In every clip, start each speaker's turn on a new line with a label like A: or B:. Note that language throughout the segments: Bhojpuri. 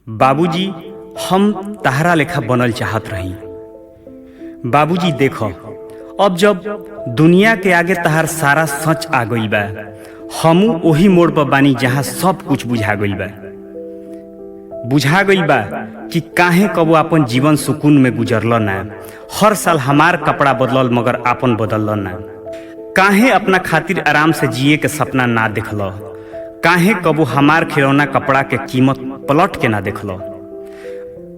A: बाबूजी, हम तहरा लेखा बनल चाहत रही। बाबूजी देखो, अब जब दुनिया के आगे तहार सारा सच आ गई बा, हमू ओही मोड़ पर बानी जहां सब कुछ बुझा गई बा कि काहे कबो अपन जीवन सुकून में गुजरल ना। हर साल हमार कपड़ा बदलल मगर आपन बदलल ना। काहे अपना खातिर आराम से जिए के सपना ना देखल। काहे कबो हमार खिलौना कपड़ा के कीमत पलट के ना देखल।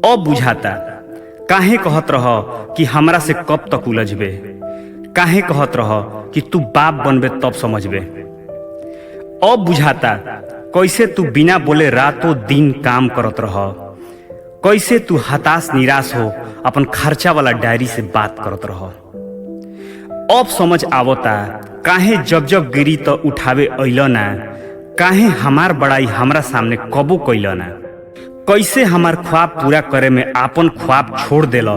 A: अब बुझाता काहे कहत रह कि हमरा से कब तक उलझबे। काहे कहत रह कि तू बाप बनबे तब समझबे। अब बुझाता कैसे तू बिना बोले रातों दिन काम करत रह। कैसे तू हताश निराश हो अपन खर्चा वाला डायरी से बात करत रह। अब समझ आवता काहे जब जब गिरी तो उठावे अइल ना। काहे हमार बड़ाई हमरा सामने कबो कइल ना। कैसे हमार ख्वाब पूरा करे में आपन ख्वाब छोड़ देल।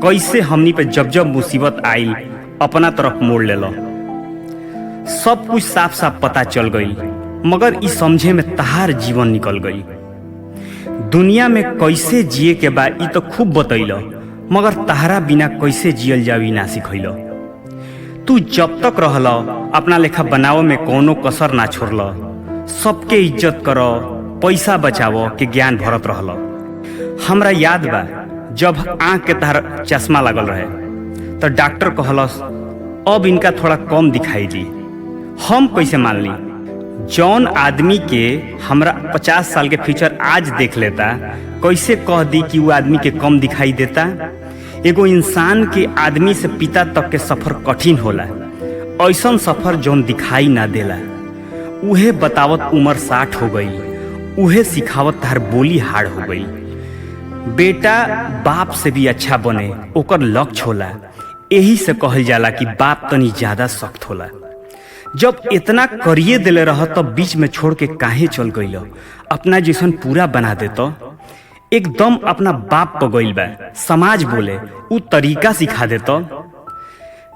A: कैसे हमनी पे जब जब मुसीबत आई अपना तरफ मोड़ लेल। सब कुछ साफ साफ पता चल गई, मगर इस समझे में तहार जीवन निकल गई। दुनिया में कैसे जिए के बा ई तो खूब बतैल, मगर तहरा बिना कैसे जियल जावी ना सिखैल। तू जब तक रहल अपना लेखा बनाव में कोनो कसर ना छोड़ल। सबके इज्जत कर, पैसा बचाव के ज्ञान भरत रहल। हमरा याद बा जब आँख के तहर चश्मा लागल रहे तो डॉक्टर कहलस अब इनका थोड़ा कम दिखाई दी। हम कैसे मान ली। जौन आदमी के हमरा 50 साल के फ्यूचर आज देख लेता, कैसे कह दी कि वो आदमी के कम दिखाई देता। एगो इंसान के आदमी से पिता तक के सफर कठिन होला। ऐसन सफर जौन दिखाई ना देला, उहे बतावत उम्र 60 हो गई। उहे सिखावत तार बोली हार्ड हो गई। बेटा बाप से भी अच्छा बने ओकर लक्ष्य होला। यही से कहल जाला कि बाप तनी ज्यादा सख्त होला। जब इतना करिए दिले रह तब बीच में छोड़ के काहे चल गइल। अपना जैसन पूरा बना देतो। एकदम अपना बाप पर गइल बा। समाज बोले उ तरीका सिखा देतो।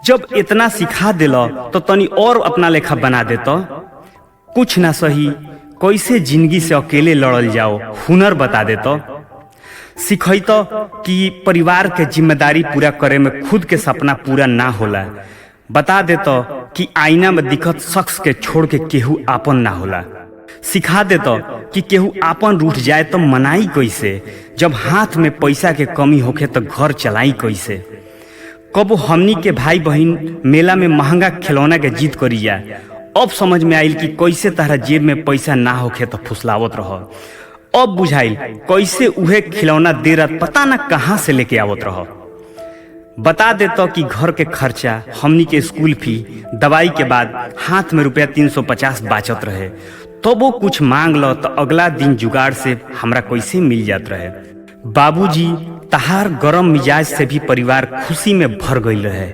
A: जब इतना सिखा दिल तो तनी और अपना लेखा बना देतो। कुछ ना सही कैसे जिंदगी से अकेले लड़ल जाओ हुनर बता देतो। सिखैतो कि परिवार के जिम्मेदारी पूरा करे में खुद के सपना पूरा ना होला। बता देतो कि आईना में दिखत शख्स के छोड़ के केहू आपन ना होला। सिखा देतो कि केहू आपन रूठ जाए तो मनाई कैसे। जब हाथ में पैसा के कमी होखे तो घर चलाई कैसे। कबो हमनी के भाई बहन मेला में महंगा खिलौना के जीत करी जा। अब समझ में आइल कि कैसे तारा जेब में पैसा ना होखे तो फुसलावत रह। अब बुझाइल कैसे उहे खिलौना दे रात पता ना कहाँ से लेके आवत रह। बता देतो कि घर के खर्चा, हमनी के स्कूल फी, दवाई के बाद हाथ में रुपया 350 बाचत रहे। तो वो कुछ मांग लो तो अगला दिन जुगाड़ से हमरा कैसे मिल जात रहे। बाबूजी, तहार गरम मिजाज से भी परिवार खुशी में भर गई रहे,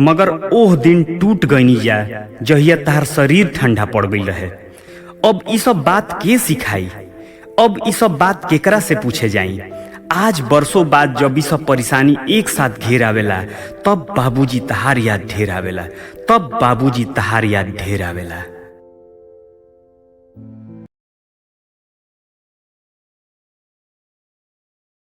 A: मगर ओह दिन टूट गईनी जा जहिया तहार शरीर ठंडा पड़ गई रहे। अब ई सब बात के सिखाई। अब ई सब बात केकरा से पूछे जाई। आज बरसों बाद जब ई सब परेशानी एक साथ घेर आवेला तब बाबूजी तहार याद ढेर आवेला।